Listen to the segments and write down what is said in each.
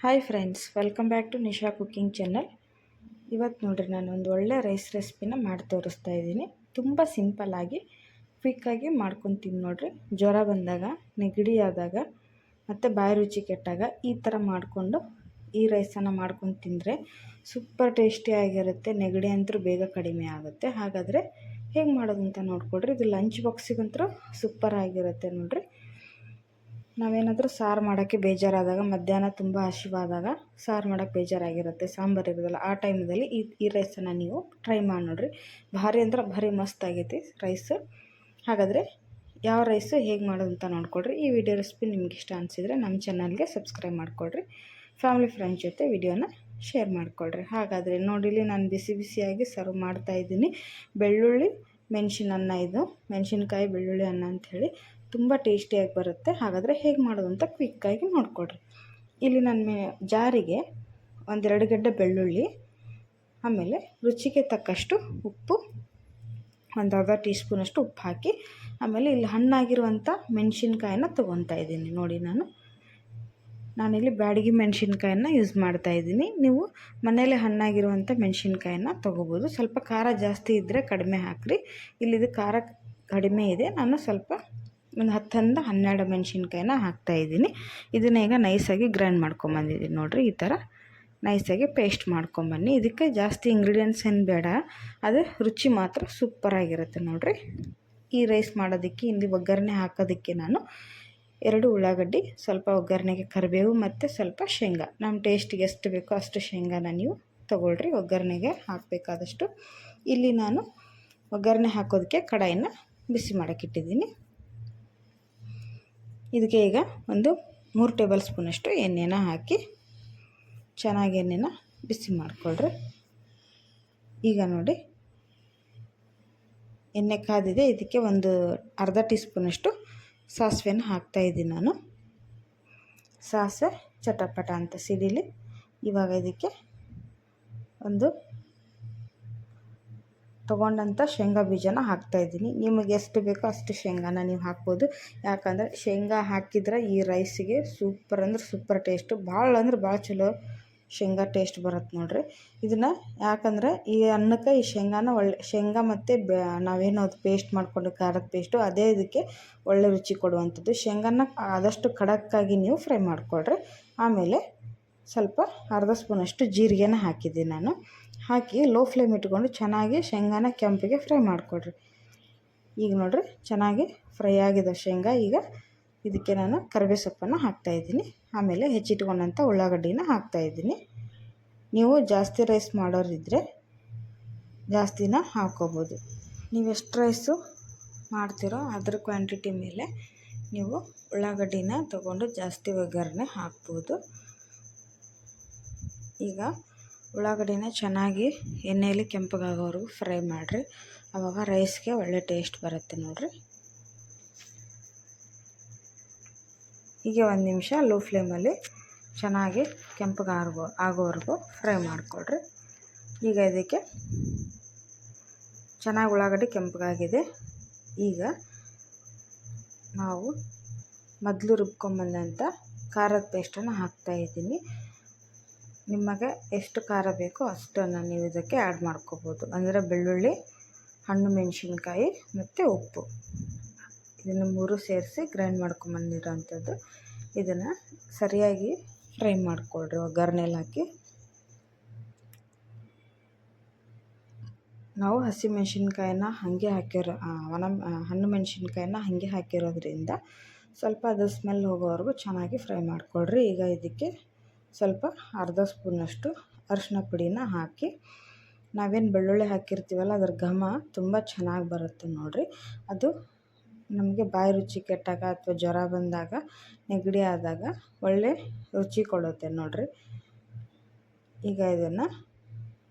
Hi friends, welcome back to Nisha cooking channel. ಇವತ್ತು ನೋಡಿರಿ, ನಾನು ಒಂದು ಒಳ್ಳೆ ರೈಸ್ ರೆಸಿಪಿನ ಮಾಡಿ ತೋರಿಸ್ತಾ ಇದ್ದೀನಿ. ತುಂಬ ಸಿಂಪಲ್ಲಾಗಿ ಕ್ವಿಕ್ಕಾಗಿ ಮಾಡ್ಕೊತೀನಿ ನೋಡಿರಿ. ಜ್ವರ ಬಂದಾಗ, ನೆಗಡಿ ಆದಾಗ ಮತ್ತು ಬಾಯಿ ರುಚಿ ಕೆಟ್ಟಾಗ ಈ ಥರ ಮಾಡಿಕೊಂಡು ಈ ರೈಸನ್ನು ಮಾಡ್ಕೊಂಡು ತಿಂದರೆ ಸೂಪರ್ ಟೇಸ್ಟಿಯಾಗಿರುತ್ತೆ. ನೆಗಡಿ ಅಂತೂ ಬೇಗ ಕಡಿಮೆ ಆಗುತ್ತೆ. ಹಾಗಾದರೆ ಹೇಗೆ ಮಾಡೋದು ಅಂತ ನೋಡ್ಕೊಡ್ರಿ. ಇದು ಲಂಚ್ ಬಾಕ್ಸಿಗಂತೂ ಸೂಪರ್ ಆಗಿರುತ್ತೆ ನೋಡಿರಿ. ನಾವೇನಾದರೂ ಸಾರು ಮಾಡೋಕ್ಕೆ ಬೇಜಾರಾದಾಗ, ಮಧ್ಯಾಹ್ನ ತುಂಬ ಹಸಿವಾದಾಗ ಸಾರು ಮಾಡೋಕ್ಕೆ ಬೇಜಾರಾಗಿರುತ್ತೆ, ಸಾಂಬಾರು ಇರೋದಿಲ್ಲ, ಆ ಟೈಮಲ್ಲಿ ಈ ರೈಸನ್ನು ನೀವು ಟ್ರೈ ಮಾಡಿ ನೋಡಿರಿ. ಭಾರಿ ಅಂದ್ರೆ ಭಾರಿ ಮಸ್ತ್ ಆಗೈತಿ ರೈಸು. ಹಾಗಾದರೆ ಯಾವ ರೈಸು ಹೇಗೆ ಮಾಡೋದು ಅಂತ ನೋಡ್ಕೊಡ್ರಿ. ಈ ವಿಡಿಯೋ ರೆಸಿಪಿ ನಿಮ್ಗೆ ಇಷ್ಟ ಅನಿಸಿದರೆ ನಮ್ಮ ಚಾನಲ್ಗೆ ಸಬ್ಸ್ಕ್ರೈಬ್ ಮಾಡಿಕೊಡ್ರಿ. ಫ್ಯಾಮಿಲಿ ಫ್ರೆಂಡ್ಸ್ ಜೊತೆ ವಿಡಿಯೋನ ಶೇರ್ ಮಾಡಿಕೊಡ್ರಿ. ಹಾಗಾದರೆ ನೋಡಿಲಿ, ನಾನು ಬಿಸಿ ಬಿಸಿಯಾಗಿ ಸರ್ವ್ ಮಾಡ್ತಾಯಿದ್ದೀನಿ. ಬೆಳ್ಳುಳ್ಳಿ ಮೆಣಸಿನ ಅನ್ನ, ಇದು ಮೆಣಸಿನ್ಕಾಯಿ ಬೆಳ್ಳುಳ್ಳಿ ಅನ್ನ ಅಂಥೇಳಿ ತುಂಬ ಟೇಸ್ಟಿಯಾಗಿ ಬರುತ್ತೆ. ಹಾಗಾದರೆ ಹೇಗೆ ಮಾಡೋದು ಅಂತ ಕ್ವಿಕ್ಕಾಗಿ ನೋಡಿಕೊಡ್ರಿ. ಇಲ್ಲಿ ನನ್ನ ಜಾರಿಗೆ 1-2 ಗಡ್ಡೆ ಬೆಳ್ಳುಳ್ಳಿ, ಆಮೇಲೆ ರುಚಿಗೆ ತಕ್ಕಷ್ಟು ಉಪ್ಪು, ಒಂದು ಅರ್ಧ ಟೀ ಸ್ಪೂನಷ್ಟು ಉಪ್ಪು ಹಾಕಿ, ಆಮೇಲೆ ಇಲ್ಲಿ ಹಣ್ಣಾಗಿರುವಂಥ ಮೆಣಸಿನ್ಕಾಯಿನ ತೊಗೊತಾ ಇದ್ದೀನಿ. ನೋಡಿ, ನಾನಿಲ್ಲಿ ಬ್ಯಾಡಗಿ ಮೆಣಸಿನ್ಕಾಯನ್ನು ಯೂಸ್ ಮಾಡ್ತಾಯಿದ್ದೀನಿ. ನೀವು ಮನೇಲೆ ಹಣ್ಣಾಗಿರುವಂಥ ಮೆಣಸಿನ್ಕಾಯನ್ನು ತೊಗೋಬೋದು. ಸ್ವಲ್ಪ ಖಾರ ಜಾಸ್ತಿ ಇದ್ದರೆ ಕಡಿಮೆ ಹಾಕಿರಿ. ಇಲ್ಲಿದು ಖಾರ ಕಡಿಮೆ ಇದೆ, ನಾನು ಸ್ವಲ್ಪ ಒಂದು 10-12 ಮೆಣಸಿನ್ಕಾಯಿನ ಹಾಕ್ತಾಯಿದ್ದೀನಿ. ಇದನ್ನ ಈಗ ನೈಸಾಗಿ ಗ್ರೈಂಡ್ ಮಾಡ್ಕೊಂಬಂದಿದ್ದೀನಿ ನೋಡಿರಿ. ಈ ಥರ ನೈಸಾಗಿ ಪೇಸ್ಟ್ ಮಾಡ್ಕೊಂಬನ್ನಿ. ಇದಕ್ಕೆ ಜಾಸ್ತಿ ಇಂಗ್ರೀಡಿಯೆಂಟ್ಸ್ ಏನು ಬೇಡ, ಅದು ರುಚಿ ಮಾತ್ರ ಸೂಪರಾಗಿರುತ್ತೆ ನೋಡಿರಿ. ಈ ರೈಸ್ ಮಾಡೋದಕ್ಕೆ, ಇಲ್ಲಿ ಒಗ್ಗರಣೆ ಹಾಕೋದಕ್ಕೆ ನಾನು 2 ಉಳ್ಳಾಗಡ್ಡಿ, ಸ್ವಲ್ಪ ಒಗ್ಗರಣೆಗೆ ಕರಿಬೇವು ಮತ್ತು ಸ್ವಲ್ಪ ಶೇಂಗಾ, ನಮ್ಮ ಟೇಸ್ಟಿಗೆ ಎಷ್ಟು ಬೇಕೋ ಅಷ್ಟು ಶೇಂಗಾನ ನೀವು ತೊಗೊಳ್ರಿ, ಒಗ್ಗರಣೆಗೆ ಹಾಕಬೇಕಾದಷ್ಟು. ಇಲ್ಲಿ ನಾನು ಒಗ್ಗರಣೆ ಹಾಕೋದಕ್ಕೆ ಕಡಾಯಿನ ಬಿಸಿ ಮಾಡೋಕ್ಕಿಟ್ಟಿದ್ದೀನಿ. ಇದಕ್ಕೆ ಈಗ ಒಂದು 3 ಟೇಬಲ್ ಸ್ಪೂನಷ್ಟು ಎಣ್ಣೆನ ಹಾಕಿ ಚೆನ್ನಾಗಿ ಎಣ್ಣೆನ ಬಿಸಿ ಮಾಡಿಕೊಳ್ರಿ. ಈಗ ನೋಡಿ, ಎಣ್ಣೆ ಕಾದಿದೆ. ಇದಕ್ಕೆ ಒಂದು ಅರ್ಧ ಟೀ ಸ್ಪೂನಷ್ಟು ಸಾಸಿವೆನ ಹಾಕ್ತಾಯಿದ್ದೀನಿ ನಾನು. ಸಾಸಿವೆ ಚಟಪಟ ಅಂತ ಸಿಡಿಲಿ. ಇವಾಗ ಇದಕ್ಕೆ ಒಂದು ತೊಗೊಂಡಂಥ ಶೇಂಗಾ ಬೀಜನ ಹಾಕ್ತಾಯಿದ್ದೀನಿ. ನಿಮಗೆ ಎಷ್ಟು ಬೇಕೋ ಅಷ್ಟು ಶೇಂಗಾನ ನೀವು ಹಾಕ್ಬೋದು. ಯಾಕಂದರೆ ಶೇಂಗಾ ಹಾಕಿದ್ರೆ ಈ ರೈಸಿಗೆ ಸೂಪರ್ ಅಂದ್ರೆ ಸೂಪರ್ ಟೇಸ್ಟು, ಭಾಳ ಅಂದ್ರೆ ಭಾಳ ಚಲೋ ಶೇಂಗಾ ಟೇಸ್ಟ್ ಬರುತ್ತೆ ನೋಡಿರಿ. ಇದನ್ನು ಯಾಕಂದರೆ ಈ ಅನ್ನಕ್ಕೆ ಈ ಶೇಂಗಾನ ಶೇಂಗಾ ಮತ್ತು ನಾವೇನು ಅದು ಪೇಸ್ಟ್ ಮಾಡಿಕೊಂಡು ಖಾರದ ಪೇಸ್ಟು, ಅದೇ ಇದಕ್ಕೆ ಒಳ್ಳೆ ರುಚಿ ಕೊಡುವಂಥದ್ದು. ಶೇಂಗಾನ ಆದಷ್ಟು ಖಡಕ್ಕಾಗಿ ನೀವು ಫ್ರೈ ಮಾಡಿಕೊಡ್ರಿ. ಆಮೇಲೆ ಸ್ವಲ್ಪ ಅರ್ಧ ಸ್ಪೂನಷ್ಟು ಜೀರಿಗೆನ ಹಾಕಿದ್ದೀನಿ ನಾನು. ಹಾಕಿ ಲೋ ಫ್ಲೇಮ್ ಇಟ್ಕೊಂಡು ಚೆನ್ನಾಗಿ ಶೇಂಗಾನ ಕೆಂಪಿಗೆ ಫ್ರೈ ಮಾಡಿಕೊಡ್ರಿ. ಈಗ ನೋಡಿರಿ, ಚೆನ್ನಾಗಿ ಫ್ರೈ ಆಗಿದೆ ಶೇಂಗಾ. ಈಗ ಇದಕ್ಕೆ ನಾನು ಕರಿಬೇವು ಸೊಪ್ಪನ್ನು ಹಾಕ್ತಾಯಿದ್ದೀನಿ. ಆಮೇಲೆ ಹೆಚ್ಚಿಟ್ಕೊಂಡಂಥ ಉಳ್ಳಾಗಡ್ಡಿನ ಹಾಕ್ತಾಯಿದ್ದೀನಿ. ನೀವು ಜಾಸ್ತಿ ರೈಸ್ ಮಾಡೋರಿದ್ದರೆ ಜಾಸ್ತಿನ ಹಾಕ್ಕೋಬೋದು. ನೀವು ಎಷ್ಟು ರೈಸು ಮಾಡ್ತೀರೋ ಅದ್ರ ಕ್ವಾಂಟಿಟಿ ಮೇಲೆ ನೀವು ಉಳ್ಳಾಗಡ್ಡಿನ ತೊಗೊಂಡು ಜಾಸ್ತಿ ಒಗ್ಗರಣೆ ಹಾಕ್ಬೋದು. ಈಗ ಉಳ್ಳಾಗಡ್ಡಿನ ಚೆನ್ನಾಗಿ ಎಣ್ಣೆಯಲ್ಲಿ ಕೆಂಪಗಾಗೋವರೆಗೂ ಫ್ರೈ ಮಾಡಿರಿ. ಆವಾಗ ರೈಸ್ಗೆ ಒಳ್ಳೆ ಟೇಸ್ಟ್ ಬರುತ್ತೆ ನೋಡಿರಿ. ಹೀಗೆ 1 ನಿಮಿಷ ಲೋ ಫ್ಲೇಮಲ್ಲಿ ಚೆನ್ನಾಗಿ ಆಗೋವರೆಗೂ ಫ್ರೈ ಮಾಡಿಕೊಡ್ರಿ. ಈಗ ಇದಕ್ಕೆ ಚೆನ್ನಾಗಿ ಉಳ್ಳಾಗಡ್ಡಿ ಕೆಂಪಗಾಗಿದೆ. ಈಗ ನಾವು ಮೊದಲು ರುಬ್ಕೊಂಬಂದಂಥ ಖಾರದ ಪೇಸ್ಟನ್ನು ಹಾಕ್ತಾಯಿದ್ದೀನಿ. ನಿಮಗೆ ಎಷ್ಟು ಖಾರ ಬೇಕೋ ಅಷ್ಟನ್ನು ನೀವು ಇದಕ್ಕೆ ಆ್ಯಡ್ ಮಾಡ್ಕೋಬೋದು. ಅಂದರೆ ಬೆಳ್ಳುಳ್ಳಿ, ಹಣ್ಣು ಮೆಣಸಿನ್ಕಾಯಿ ಮತ್ತು ಉಪ್ಪು, ಇದನ್ನು 3 ಸೇರಿಸಿ ಗ್ರೈಂಡ್ ಮಾಡ್ಕೊಂಬಂದಿರೋಂಥದ್ದು. ಇದನ್ನು ಸರಿಯಾಗಿ ಫ್ರೈ ಮಾಡಿಕೊಳ್ರಿ ಒಗ್ಗರಣೆಲಿ ಹಾಕಿ. ನಾವು ಹಸಿಮೆಣ್ಸಿನ್ಕಾಯಿನ ಹಾಗೆ ಹಾಕಿರೋ ಹಣ್ಣು ಮೆಣಸಿನ್ಕಾಯಿನ ಹಾಗೆ ಹಾಕಿರೋದ್ರಿಂದ ಸ್ವಲ್ಪ ಅದು ಸ್ಮೆಲ್ ಹೋಗೋವರೆಗೂ ಚೆನ್ನಾಗಿ ಫ್ರೈ ಮಾಡಿಕೊಳ್ರಿ. ಈಗ ಇದಕ್ಕೆ ಸ್ವಲ್ಪ ಅರ್ಧ ಸ್ಪೂನಷ್ಟು ಅರಿಶಿನ ಪುಡಿನ ಹಾಕಿ, ನಾವೇನು ಬೆಳ್ಳುಳ್ಳಿ ಹಾಕಿರ್ತೀವಲ್ಲ ಅದರ ಘಮ ತುಂಬ ಚೆನ್ನಾಗಿ ಬರುತ್ತೆ ನೋಡಿರಿ. ಅದು ನಮಗೆ ಬಾಯಿ ರುಚಿ ಕೆಟ್ಟಾಗ ಅಥವಾ ಜ್ವರ ಬಂದಾಗ, ನೆಗಡಿ ಆದಾಗ ಒಳ್ಳೆ ರುಚಿ ಕೊಡುತ್ತೆ ನೋಡಿರಿ. ಈಗ ಇದನ್ನು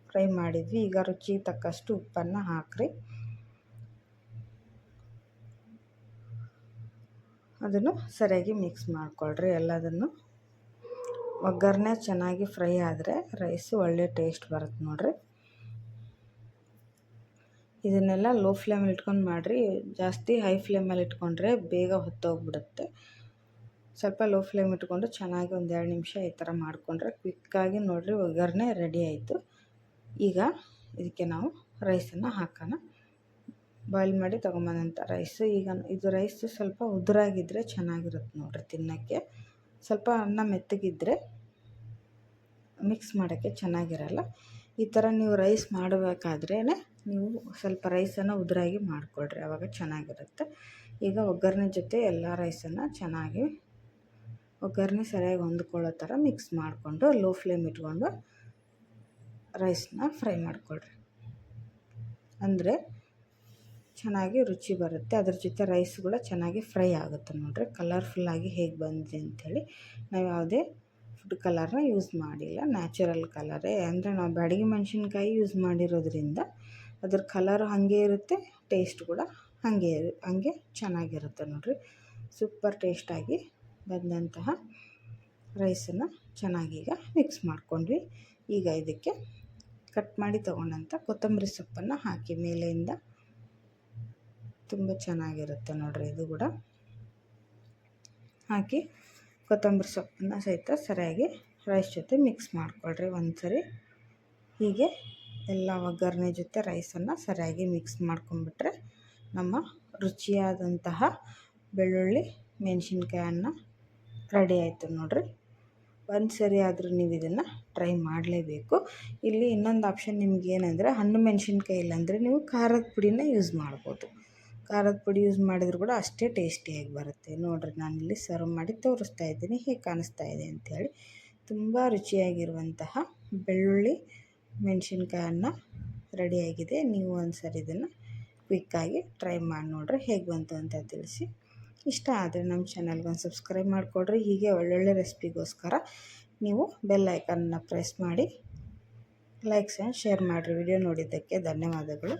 ಫ್ರೈ ಮಾಡಿದ್ವಿ. ಈಗ ರುಚಿಗೆ ತಕ್ಕಷ್ಟು ಉಪ್ಪನ್ನು ಹಾಕಿರಿ. ಅದನ್ನು ಸರಿಯಾಗಿ ಮಿಕ್ಸ್ ಮಾಡಿಕೊಳ್ರಿ. ಎಲ್ಲದನ್ನು ಒಗ್ಗರಣೆ ಚೆನ್ನಾಗಿ ಫ್ರೈ ಆದರೆ ರೈಸು ಒಳ್ಳೆ ಟೇಸ್ಟ್ ಬರುತ್ತೆ ನೋಡಿರಿ. ಇದನ್ನೆಲ್ಲ ಲೋ ಫ್ಲೇಮಲ್ಲಿ ಇಟ್ಕೊಂಡು ಮಾಡಿರಿ. ಜಾಸ್ತಿ ಹೈ ಫ್ಲೇಮಲ್ಲಿ ಇಟ್ಕೊಂಡ್ರೆ ಬೇಗ ಹೊತ್ತೋಗ್ಬಿಡುತ್ತೆ. ಸ್ವಲ್ಪ ಲೋ ಫ್ಲೇಮ್ ಇಟ್ಕೊಂಡು ಚೆನ್ನಾಗಿ ಒಂದು 2 ನಿಮಿಷ ಈ ಥರ ಮಾಡಿಕೊಂಡ್ರೆ ಕ್ವಿಕ್ಕಾಗಿ ನೋಡಿರಿ ಒಗ್ಗರಣೆ ರೆಡಿ ಆಯಿತು. ಈಗ ಇದಕ್ಕೆ ನಾವು ರೈಸನ್ನು ಹಾಕೋಣ. ಬಾಯ್ಲ್ ಮಾಡಿ ತೊಗೊಂಬಂದಂಥ ರೈಸು. ಈಗ ಇದು ರೈಸು ಸ್ವಲ್ಪ ಉದುರಾಗಿದ್ದರೆ ಚೆನ್ನಾಗಿರುತ್ತೆ ನೋಡಿರಿ ತಿನ್ನೋಕ್ಕೆ. ಸ್ವಲ್ಪ ಅನ್ನ ಮೆತ್ತಗಿದ್ದರೆ ಮಿಕ್ಸ್ ಮಾಡೋಕ್ಕೆ ಚೆನ್ನಾಗಿರಲ್ಲ. ಈ ಥರ ನೀವು ರೈಸ್ ಮಾಡಬೇಕಾದ್ರೇ ನೀವು ಸ್ವಲ್ಪ ರೈಸನ್ನು ಉದುರಾಗಿ ಮಾಡಿಕೊಳ್ರಿ, ಆವಾಗ ಚೆನ್ನಾಗಿರುತ್ತೆ. ಈಗ ಒಗ್ಗರಣೆ ಜೊತೆ ಎಲ್ಲ ರೈಸನ್ನು ಚೆನ್ನಾಗಿ ಒಗ್ಗರಣೆ ಸರಿಯಾಗಿ ಹೊಂದ್ಕೊಳ್ಳೋ ಥರ ಮಿಕ್ಸ್ ಮಾಡಿಕೊಂಡು ಲೋ ಫ್ಲೇಮ್ ಇಟ್ಕೊಂಡು ರೈಸನ್ನ ಫ್ರೈ ಮಾಡಿಕೊಳ್ರಿ. ಅಂದರೆ ಚೆನ್ನಾಗಿ ರುಚಿ ಬರುತ್ತೆ. ಅದ್ರ ಜೊತೆ ರೈಸ್ ಕೂಡ ಚೆನ್ನಾಗಿ ಫ್ರೈ ಆಗುತ್ತೆ ನೋಡಿರಿ. ಕಲರ್ಫುಲ್ಲಾಗಿ ಹೇಗೆ ಬಂದಿದೆ ಅಂಥೇಳಿ. ನಾವು ಯಾವುದೇ ಫುಡ್ ಕಲರ್ನ ಯೂಸ್ ಮಾಡಿಲ್ಲ, ನ್ಯಾಚುರಲ್ ಕಲರೇ. ಅಂದರೆ ನಾವು ಬ್ಯಾಡಗಿ ಮೆಣಸಿನ್ಕಾಯಿ ಯೂಸ್ ಮಾಡಿರೋದ್ರಿಂದ ಅದ್ರ ಕಲರ್ ಹಾಗೆ ಇರುತ್ತೆ, ಟೇಸ್ಟ್ ಕೂಡ ಹಾಗೆ ಚೆನ್ನಾಗಿರುತ್ತೆ ನೋಡಿರಿ. ಸೂಪರ್ ಟೇಸ್ಟಾಗಿ ಬಂದಂತಹ ರೈಸನ್ನು ಚೆನ್ನಾಗೀಗ ಮಿಕ್ಸ್ ಮಾಡ್ಕೊಂಡ್ವಿ. ಈಗ ಇದಕ್ಕೆ ಕಟ್ ಮಾಡಿ ತೊಗೊಂಡಂಥ ಕೊತ್ತಂಬರಿ ಸೊಪ್ಪನ್ನು ಹಾಕಿ ಮೇಲೆಯಿಂದ. ತುಂಬ ಚೆನ್ನಾಗಿರುತ್ತೆ ನೋಡಿರಿ. ಇದು ಕೂಡ ಹಾಕಿ ಕೊತ್ತಂಬರಿ ಸೊಪ್ಪನ್ನು ಸಹಿತ ಸರಿಯಾಗಿ ರೈಸ್ ಜೊತೆ ಮಿಕ್ಸ್ ಮಾಡಿಕೊಳ್ರಿ ಒಂದು ಸರಿ. ಹೀಗೆ ಎಲ್ಲ ಒಗ್ಗರಣೆ ಜೊತೆ ರೈಸನ್ನು ಸರಿಯಾಗಿ ಮಿಕ್ಸ್ ಮಾಡ್ಕೊಂಬಿಟ್ರೆ ನಮ್ಮ ರುಚಿಯಾದಂತಹ ಬೆಳ್ಳುಳ್ಳಿ ಮೆಣಸಿನ್ಕಾಯಿ ಅನ್ನ ರೆಡಿ ಆಯಿತು ನೋಡಿರಿ. ಒಂದು ಸರಿ ಆದರೂ ನೀವು ಇದನ್ನು ಟ್ರೈ ಮಾಡಲೇಬೇಕು. ಇಲ್ಲಿ ಇನ್ನೊಂದು ಆಪ್ಷನ್ ನಿಮಗೇನೆಂದರೆ ಹಣ್ಣು ಮೆಣಸಿನ್ಕಾಯಿ ಇಲ್ಲಾಂದರೆ ನೀವು ಖಾರದ ಪುಡಿನ ಯೂಸ್ ಮಾಡ್ಬೋದು. ಖಾರದ ಪುಡಿ ಯೂಸ್ ಮಾಡಿದ್ರು ಕೂಡ ಅಷ್ಟೇ ಟೇಸ್ಟಿಯಾಗಿ ಬರುತ್ತೆ ನೋಡಿರಿ. ನಾನಿಲ್ಲಿ ಸರ್ವ್ ಮಾಡಿ ತೋರಿಸ್ತಾ ಇದ್ದೀನಿ ಹೇಗೆ ಕಾಣಿಸ್ತಾ ಇದೆ ಅಂಥೇಳಿ. ತುಂಬ ರುಚಿಯಾಗಿರುವಂತಹ ಬೆಳ್ಳುಳ್ಳಿ ಮೆಣಸಿನ್ಕಾಯಿ ಅನ್ನ ರೆಡಿಯಾಗಿದೆ. ನೀವು ಒಂದು ಸರಿ ಇದನ್ನು ಕ್ವಿಕ್ಕಾಗಿ ಟ್ರೈ ಮಾಡಿ ನೋಡಿರಿ ಹೇಗೆ ಬಂತು ಅಂತ ತಿಳಿಸಿ. ಇಷ್ಟ ಆದರೆ ನಮ್ಮ ಚಾನಲ್ಗೆ ಒಂದು ಸಬ್ಸ್ಕ್ರೈಬ್ ಮಾಡಿಕೊಡ್ರಿ. ಹೀಗೆ ಒಳ್ಳೊಳ್ಳೆ ರೆಸಿಪಿಗೋಸ್ಕರ ನೀವು ಬೆಲ್ ಐಕನ್ನ ಪ್ರೆಸ್ ಮಾಡಿ ಲೈಕ್ಸ್ ಆ್ಯಂಡ್ ಶೇರ್ ಮಾಡಿರಿ. ವಿಡಿಯೋ ನೋಡಿದ್ದಕ್ಕೆ ಧನ್ಯವಾದಗಳು.